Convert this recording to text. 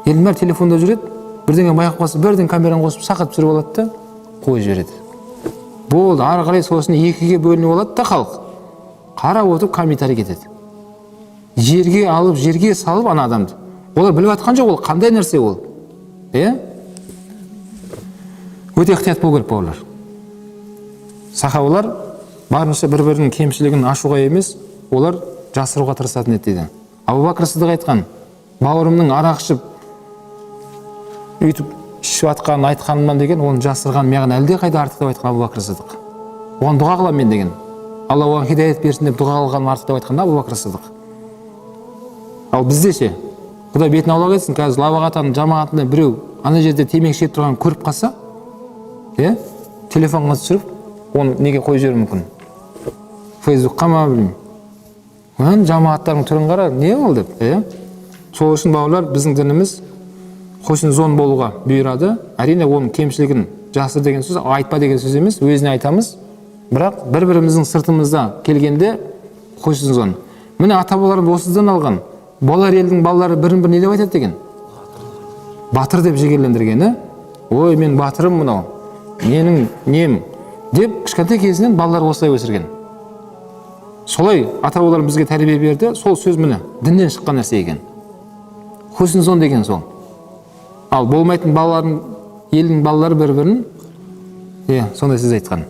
елдің бәрі телефонда жүреді, бірдеңе байқап қалса бірден камераны қосып сақатып түсіріп алады да қойып жібереді. Болды, ары қарай сосын екіге бөлініп алады да халық. Қарап отырып комментарий кетеді. Жерге алып, жерге салып ана адамды. Олар біліп жатқан жоқ, ол қандай нәрсе ол. Өте ықтият болу керек бауырлар. Сахабалар барынша бір-бірінің кемшілігін ашуға емес, олар жасыруға тырысатын еді дейді. Абу Бакр Сыдық айтқан, бауырымның арақ ішіп, үйтіп ішіп атқанын айтқанымнан деген, оны жасырған маған әлде қайда артық деп айтқан Абу Бакр Сыдық. Оған дұға қыламын мен деген. Алла оған хидаят берсін деп дұға қылғаным артық деп айтқан Абу Бакр Сыдық. Ал бізде ше, Құдай бетін аулақ етсін, қазір лабағатаның жамағатында біреу ана жерде темекі шегіп тұрғанын көріп қалса, телефонға түсіріп, оны неге қойып жіберуі мүмкін? Фейсбукқа ма білмеймін. Жамағаттардың түрін қара, не ол деп, Сол үшін бауырлар, біздің дініміз хусн зон болуға бұйырады. Әрине оның кемшілігін жасыр деген сөз, айтпа деген сөз емес, өзіне айтамыз. Бірақ бір-біріміздің сыртымызда келгенде хусн зон. Міне ата-бабаларымыз осыдан алған. Болар елдің балалары бірін-бір не деп айтады деген? Батыр деп жігерлендіргені. Ой, мен батырым мынау. Менің нем деп кішкентай кезінен балалар осылай өсірген. Солай ата-бабаларым бізге тәрбие берді. Сол сөз міне діннен шыққан нәрсе екен. Хусн зон деген сол. Ал болмайтын балалардың, елдің балалары бір-бірін, сондай сіз айтқан.